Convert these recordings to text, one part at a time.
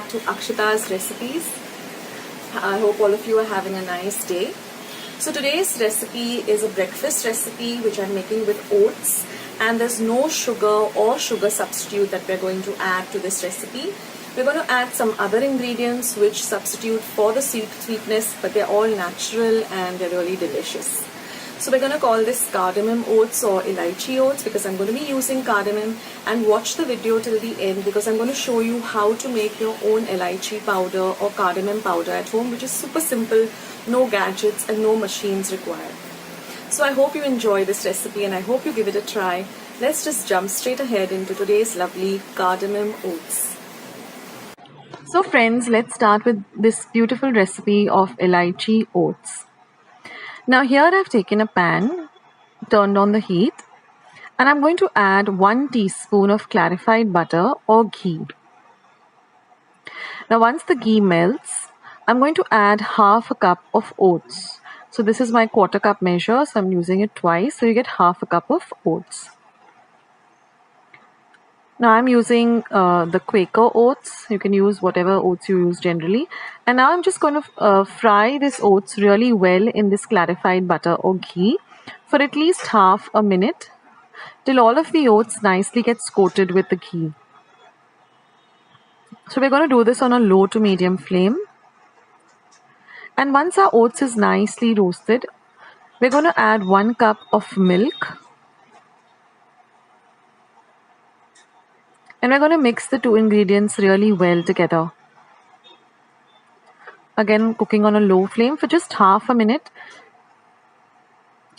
back to Akshita's recipes. I hope all of you are having a nice day. So today's recipe is a breakfast recipe which I'm making with oats, and there's no sugar or sugar substitute that we're going to add to this recipe. We're going to add some other ingredients which substitute for the sweetness, but they're all natural and they're really delicious. So we're going to call this cardamom oats or elaichi oats because I'm going to be using cardamom, and watch the video till the end because I'm going to show you how to make your own elaichi powder or cardamom powder at home, which is super simple, no gadgets and no machines required. So I hope you enjoy this recipe and I hope you give it a try. Let's just jump straight ahead into today's lovely cardamom oats. So friends, let's start with this beautiful recipe of elaichi oats. Now here I've taken a pan, turned on the heat, and I'm going to add 1 teaspoon of clarified butter or ghee. Now once the ghee melts, I'm going to add half a cup of oats. So this is my quarter cup measure, so I'm using it twice, so you get half a cup of oats. Now I'm using the Quaker oats. You can use whatever oats you use generally. And now I'm just going to fry this oats really well in this clarified butter or ghee for at least half a minute till all of the oats nicely gets coated with the ghee. So we're going to do this on a low to medium flame. And once our oats is nicely roasted, we're going to add 1 cup of milk. And we're going to mix the two ingredients really well together. Again, cooking on a low flame for just half a minute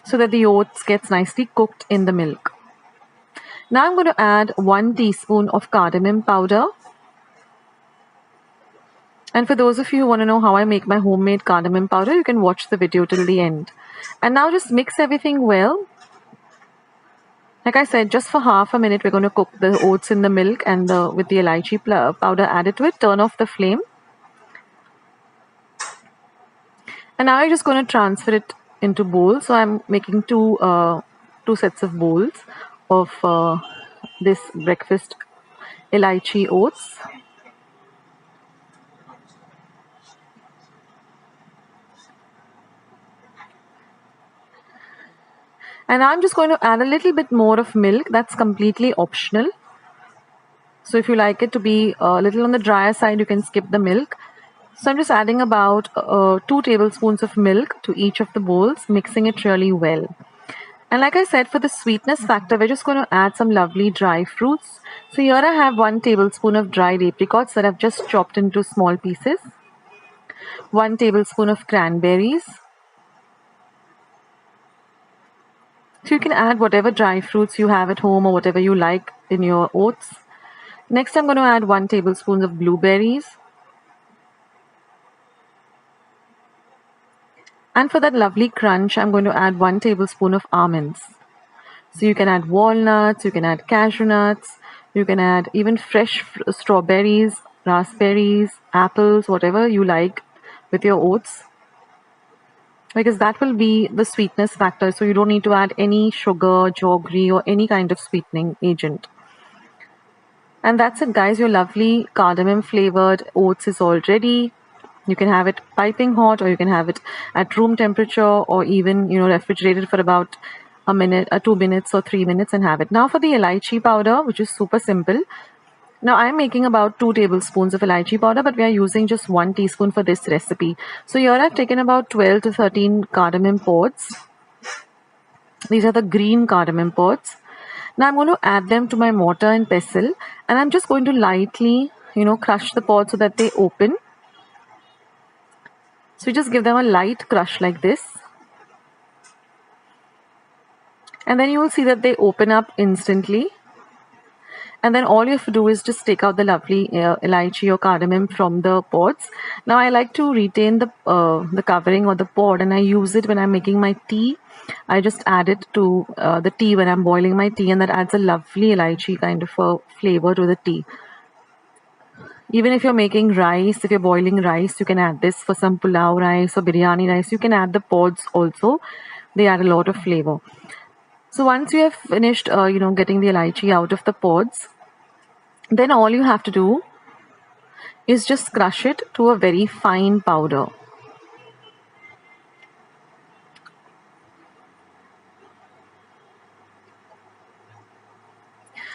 so that the oats gets nicely cooked in the milk. Now I'm going to add 1 teaspoon of cardamom powder. And for those of you who want to know how I make my homemade cardamom powder, you can watch the video till the end. And now just mix everything well. Like I said, just for half a minute, we're going to cook the oats in the milk and with the elaichi powder added to it. Turn off the flame. And now I'm just going to transfer it into bowls. So I'm making two sets of bowls of this breakfast elaichi oats. And I'm just going to add a little bit more of milk. That's completely optional. So if you like it to be a little on the drier side, you can skip the milk. So I'm just adding about 2 tablespoons of milk to each of the bowls, mixing it really well. And like I said, for the sweetness factor, we're just going to add some lovely dry fruits. So here I have 1 tablespoon of dried apricots that I've just chopped into small pieces. 1 tablespoon of cranberries. So you can add whatever dry fruits you have at home or whatever you like in your oats. Next, I'm going to add 1 tablespoon of blueberries. And for that lovely crunch, I'm going to add 1 tablespoon of almonds. So you can add walnuts, you can add cashew nuts, you can add even fresh strawberries, raspberries, apples, whatever you like with your oats, because that will be the sweetness factor. So you don't need to add any sugar, jaggery or any kind of sweetening agent. And that's it guys, your lovely cardamom flavored oats is all ready. You can have it piping hot or you can have it at room temperature or even refrigerated for about a minute, 2 minutes or 3 minutes and have it. Now for the elaichi powder, which is super simple. Now I'm making about 2 tablespoons of elaichi powder, but we are using just 1 teaspoon for this recipe. So here I've taken about 12 to 13 cardamom pods. These are the green cardamom pods. Now I'm going to add them to my mortar and pestle, and I'm just going to lightly, crush the pods so that they open. So you just give them a light crush like this. And then you will see that they open up instantly. And then all you have to do is just take out the lovely elaichi or cardamom from the pods. Now I like to retain the covering or the pod, and I use it when I'm making my tea. I just add it to the tea when I'm boiling my tea, and that adds a lovely elaichi kind of a flavor to the tea. Even if you're making rice, if you're boiling rice, you can add this. For some pulao rice or biryani rice, you can add the pods also. They add a lot of flavor. So once you have finished, getting the elaichi out of the pods, then all you have to do is just crush it to a very fine powder.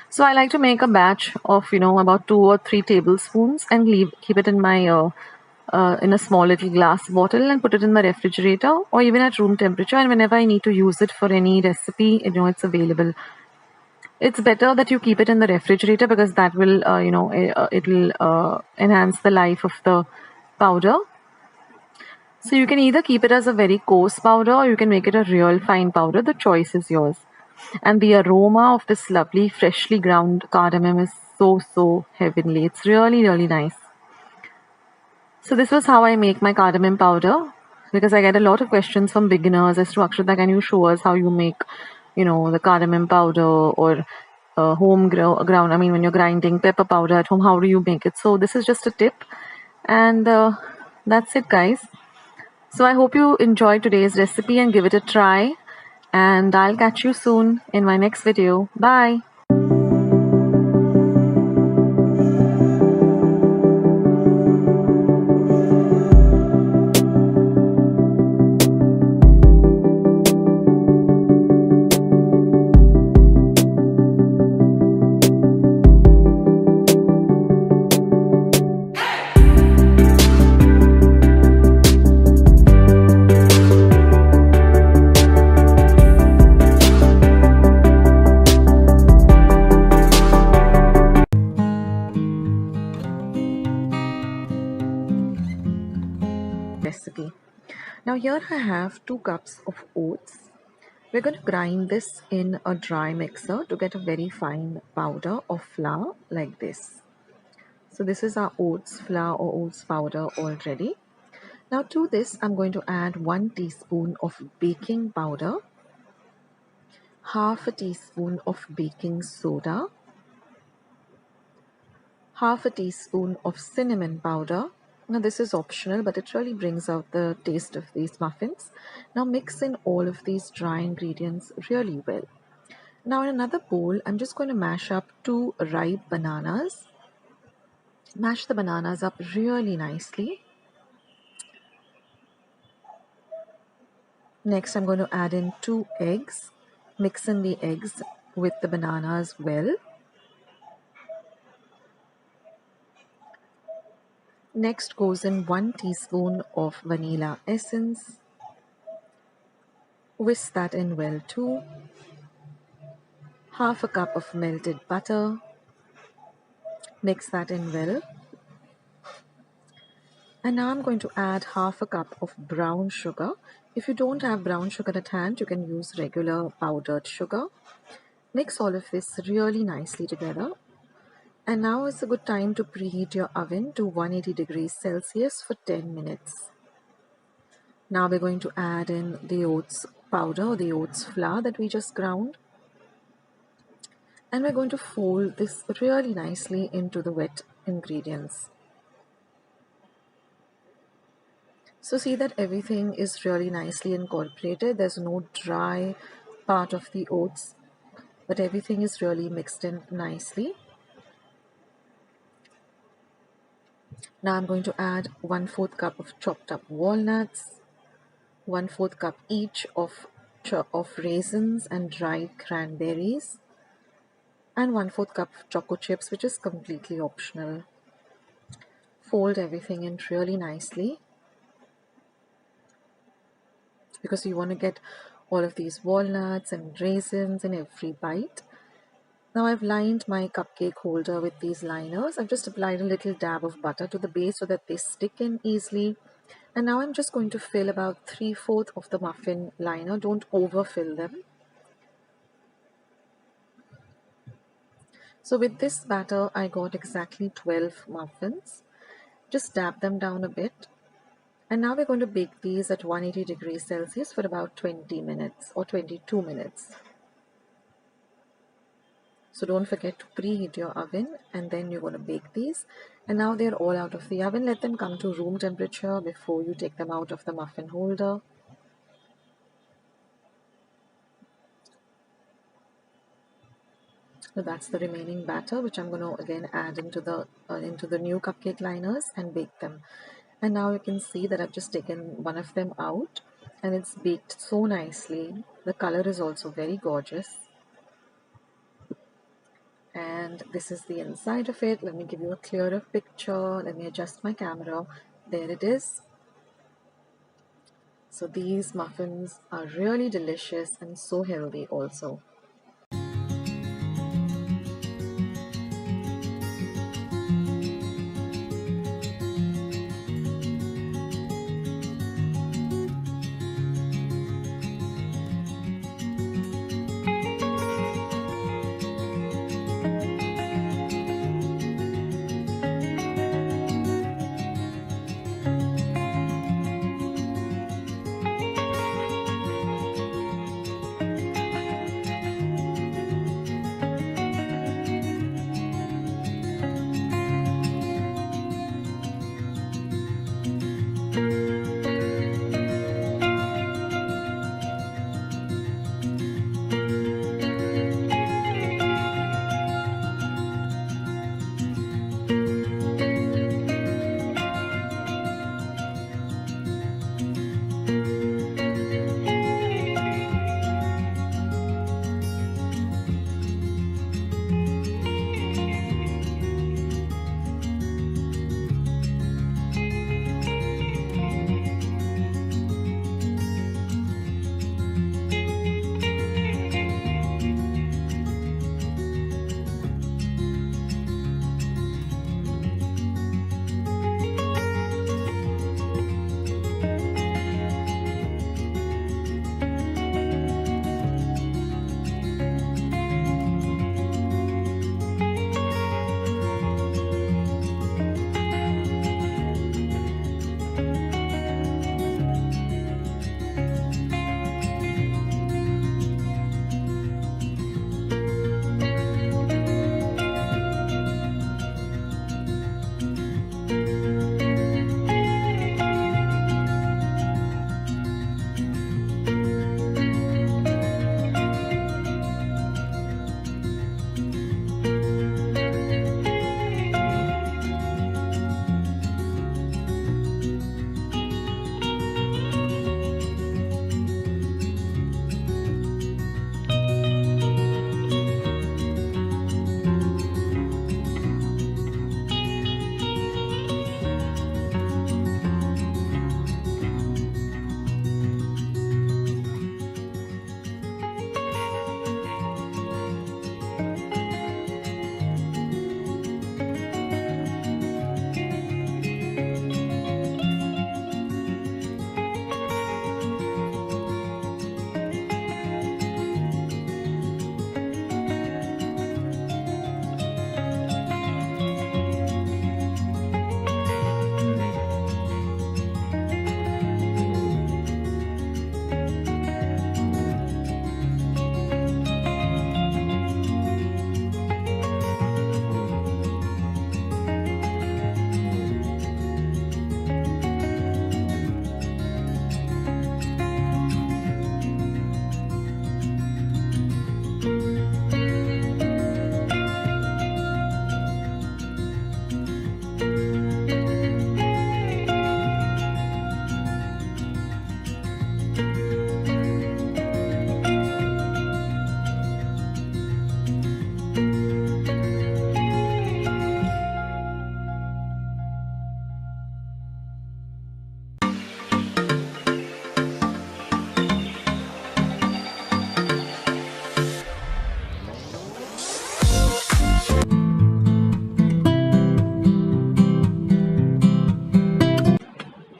So I like to make a batch of about 2 or 3 tablespoons and keep it in my in a small little glass bottle and put it in my refrigerator or even at room temperature. And whenever I need to use it for any recipe, it's available. It's better that you keep it in the refrigerator because that will it will enhance the life of the powder. So you can either keep it as a very coarse powder or you can make it a real fine powder. The choice is yours. And the aroma of this lovely freshly ground cardamom is so heavenly. It's really, really nice. So this was how I make my cardamom powder, because I get a lot of questions from beginners as to, Akshata, can you show us how you make, the cardamom powder or ground. I mean, when you're grinding pepper powder at home, how do you make it? So this is just a tip, and that's it, guys. So I hope you enjoyed today's recipe and give it a try. And I'll catch you soon in my next video. Bye. Recipe. Now here I have 2 cups of oats. We're going to grind this in a dry mixer to get a very fine powder of flour like this. So this is our oats flour or oats powder already. Now to this I'm going to add 1 teaspoon of baking powder, half a teaspoon of baking soda, half a teaspoon of cinnamon powder. Now this is optional, but it really brings out the taste of these muffins. Now mix in all of these dry ingredients really well. Now in another bowl, I'm just going to mash up 2 ripe bananas. Mash the bananas up really nicely. Next, I'm going to add in 2 eggs. Mix in the eggs with the bananas well. Next goes in 1 teaspoon of vanilla essence. Whisk that in well too. Half a cup of melted butter. Mix that in well. And now I'm going to add half a cup of brown sugar. If you don't have brown sugar at hand, you can use regular powdered sugar. Mix all of this really nicely together. And now is a good time to preheat your oven to 180 degrees Celsius for 10 minutes. Now we're going to add in the oats powder, the oats flour that we just ground. And we're going to fold this really nicely into the wet ingredients. So see that everything is really nicely incorporated. There's no dry part of the oats, but everything is really mixed in nicely. Now I'm going to add 1/4 cup of chopped up walnuts, 1/4 cup each of raisins and dried cranberries, and 1/4 cup of choco chips, which is completely optional. Fold everything in really nicely because you want to get all of these walnuts and raisins in every bite. Now I've lined my cupcake holder with these liners. I've just applied a little dab of butter to the base so that they stick in easily. And now I'm just going to fill about 3/4 of the muffin liner. Don't overfill them. So with this batter, I got exactly 12 muffins. Just dab them down a bit. And now we're going to bake these at 180 degrees Celsius for about 20 minutes or 22 minutes. So don't forget to preheat your oven and then you're going to bake these. And now they're all out of the oven. Let them come to room temperature before you take them out of the muffin holder. So that's the remaining batter, which I'm going to again add into the new cupcake liners and bake them. And now you can see that I've just taken one of them out, and it's baked so nicely. The color is also very gorgeous. And this is the inside of it. Let me give you a clearer picture. Let me adjust my camera. There it is. So these muffins are really delicious and so healthy also.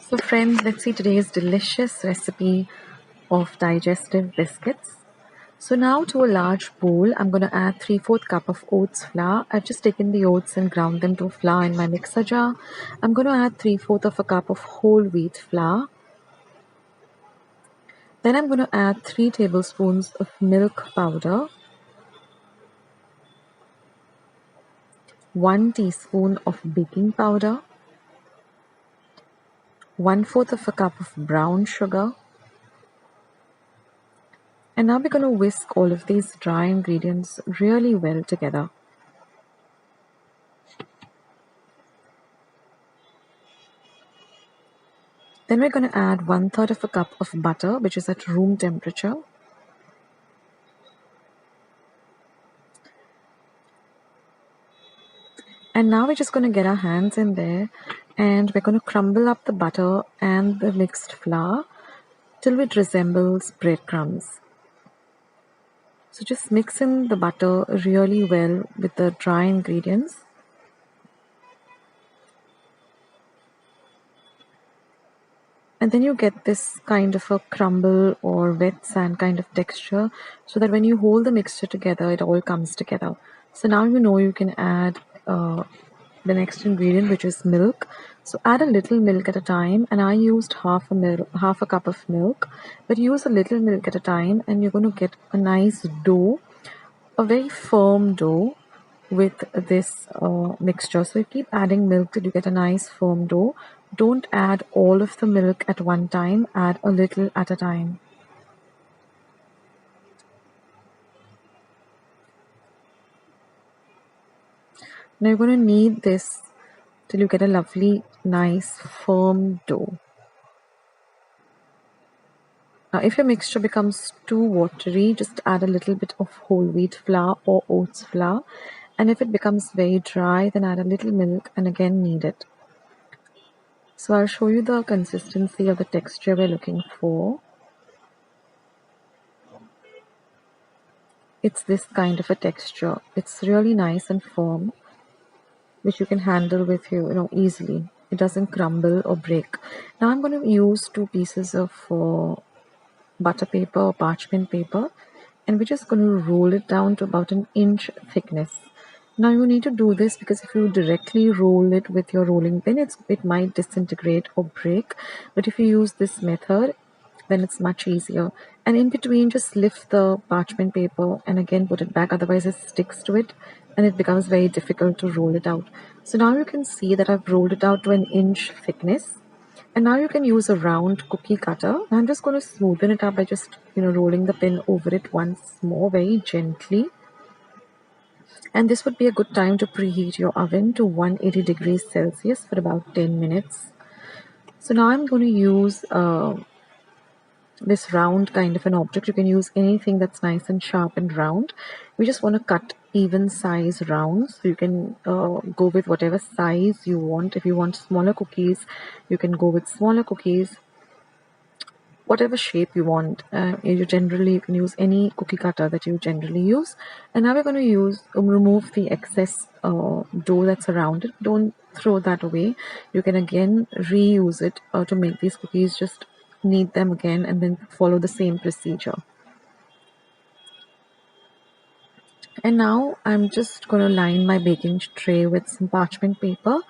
So friends, let's see today's delicious recipe of digestive biscuits. So now to a large bowl, I'm going to add 3/4 cup of oats flour. I've just taken the oats and ground them to flour in my mixer jar. I'm going to add 3/4 of a cup of whole wheat flour. Then I'm going to add 3 tablespoons of milk powder, 1 teaspoon of baking powder, 1/4 of a cup of brown sugar, And now we're going to whisk all of these dry ingredients really well together. Then we're going to add 1/3 of a cup of butter, which is at room temperature. And now we're just going to get our hands in there and we're going to crumble up the butter and the mixed flour till it resembles breadcrumbs. So just mix in the butter really well with the dry ingredients. And then you get this kind of a crumble or wet sand kind of texture, so that when you hold the mixture together, it all comes together. So now you know you can add the next ingredient, which is milk. So add a little milk at a time, and I used half a cup of milk, but use a little milk at a time, and you're going to get a nice dough, a very firm dough with this mixture. So you keep adding milk till you get a nice firm dough. Don't add all of the milk at one time, add a little at a time. Now you're going to knead this till you get a lovely, nice, firm dough. Now if your mixture becomes too watery, just add a little bit of whole wheat flour or oats flour. And if it becomes very dry, then add a little milk and again knead it. So I'll show you the consistency of the texture we're looking for. It's this kind of a texture. It's really nice and firm, which you can handle with you easily. It doesn't crumble or break. Now I'm going to use 2 pieces of butter paper or parchment paper, and we're just going to roll it down to about an inch thickness. Now you need to do this because if you directly roll it with your rolling pin, it might disintegrate or break. But if you use this method, then it's much easier. And in between, just lift the parchment paper and again put it back, otherwise it sticks to it and it becomes very difficult to roll it out. So now you can see that I've rolled it out to an inch thickness. And now you can use a round cookie cutter. I'm just going to smoothen it up by just rolling the pin over it once more very gently. And this would be a good time to preheat your oven to 180 degrees Celsius for about 10 minutes. So now I'm going to use this round kind of an object. You can use anything that's nice and sharp and round. We just want to cut even size rounds. So you can go with whatever size you want. If you want smaller cookies, you can go with smaller cookies. Whatever shape you want. You can use any cookie cutter that you generally use. And now we're going to remove the excess dough that's around it. Don't throw that away. You can again reuse it to make these cookies. Just knead them again and then follow the same procedure. And now I'm just going to line my baking tray with some parchment paper,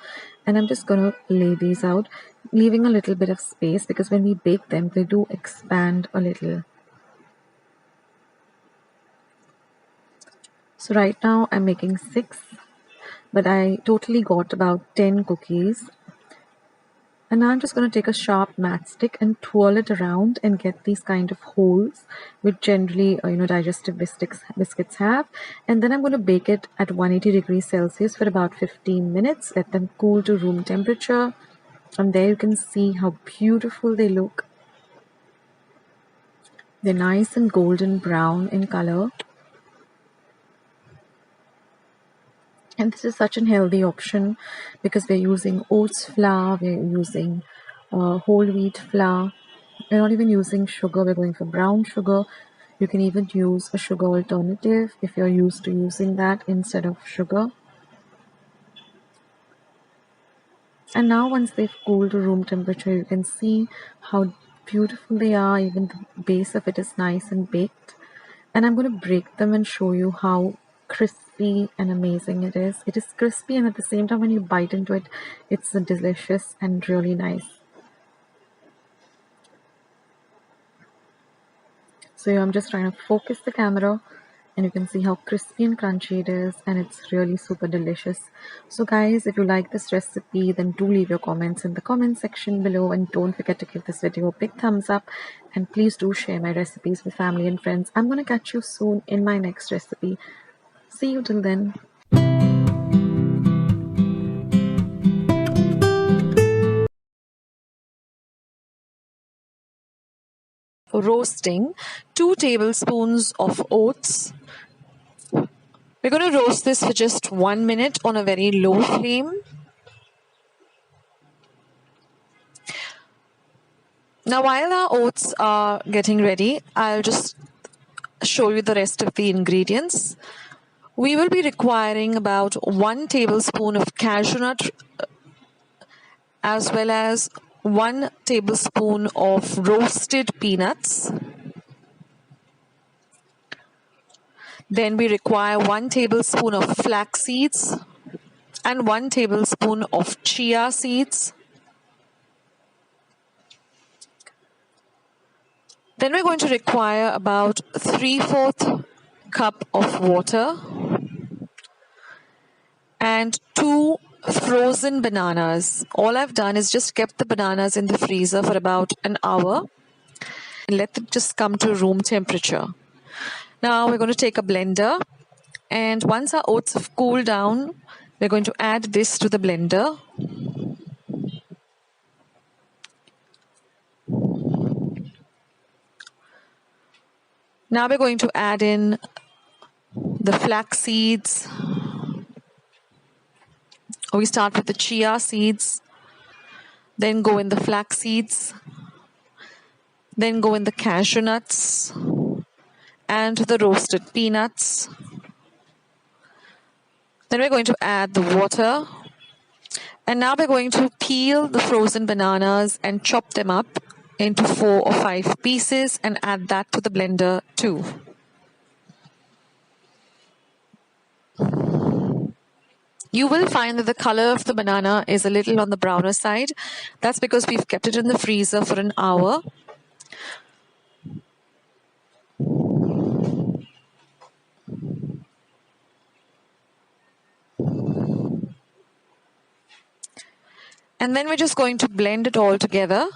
and I'm just going to lay these out, leaving a little bit of space because when we bake them, they do expand a little. So right now I'm making 6, but I totally got about 10 cookies. And now I'm just going to take a sharp matchstick and twirl it around and get these kind of holes, which generally, digestive biscuits have. And then I'm going to bake it at 180 degrees Celsius for about 15 minutes. Let them cool to room temperature. And there you can see how beautiful they look. They're nice and golden brown in color. And this is such a healthy option because we're using oats flour, we're using whole wheat flour. We're not even using sugar, we're going for brown sugar. You can even use a sugar alternative if you're used to using that instead of sugar. And now once they've cooled to room temperature, you can see how beautiful they are. Even the base of it is nice and baked. And I'm going to break them and show you how crispy and amazing it is. It is crispy, and at the same time when you bite into it, it's delicious and really nice. So I'm just trying to focus the camera and you can see how crispy and crunchy it is, and it's really super delicious. So guys, if you like this recipe, then do leave your comments in the comment section below, and don't forget to give this video a big thumbs up, and please do share my recipes with family and friends. I'm gonna catch you soon in my next recipe. See you till then. Roasting 2 tablespoons of oats. We're going to roast this for just 1 minute on a very low flame. Now while our oats are getting ready, I'll just show you the rest of the ingredients. We will be requiring about 1 tablespoon of cashew nut as well as 1 tablespoon of roasted peanuts. Then we require 1 tablespoon of flax seeds and 1 tablespoon of chia seeds. Then we're going to require about 3/4 cup of water and 2 frozen bananas. All I've done is just kept the bananas in the freezer for about an hour and let them just come to room temperature. Now we're going to take a blender, and once our oats have cooled down, we're going to add this to the blender. Now we're going to add in the flax seeds. We start with the chia seeds, then go in the flax seeds, then go in the cashew nuts and the roasted peanuts. Then we're going to add the water, and now we're going to peel the frozen bananas and chop them up into 4 or 5 pieces and add that to the blender too. You will find that the color of the banana is a little on the browner side. That's because we've kept it in the freezer for an hour. And then we're just going to blend it all together.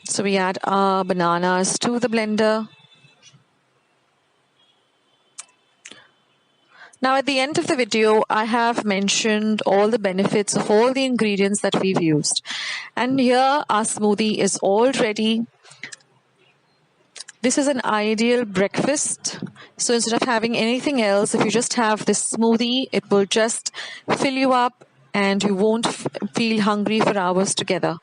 So we add our bananas to the blender. Now at the end of the video, I have mentioned all the benefits of all the ingredients that we've used. And here our smoothie is all ready. This is an ideal breakfast. So instead of having anything else, if you just have this smoothie, it will just fill you up and you won't feel hungry for hours together.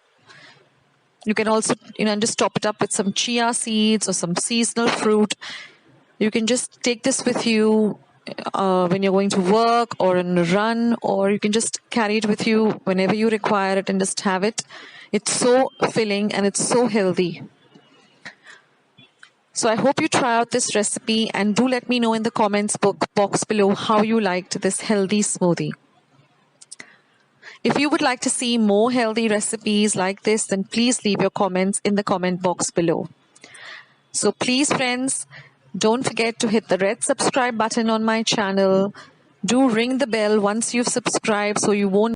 You can also, just top it up with some chia seeds or some seasonal fruit. You can just take this with you when you're going to work or on a run, or you can just carry it with you whenever you require it and just have it. It's so filling and it's so healthy. So I hope you try out this recipe, and do let me know in the comments box below how you liked this healthy smoothie. If you would like to see more healthy recipes like this, then please leave your comments in the comment box below. So please friends, don't forget to hit the red subscribe button on my channel. Do ring the bell once you've subscribed so you won't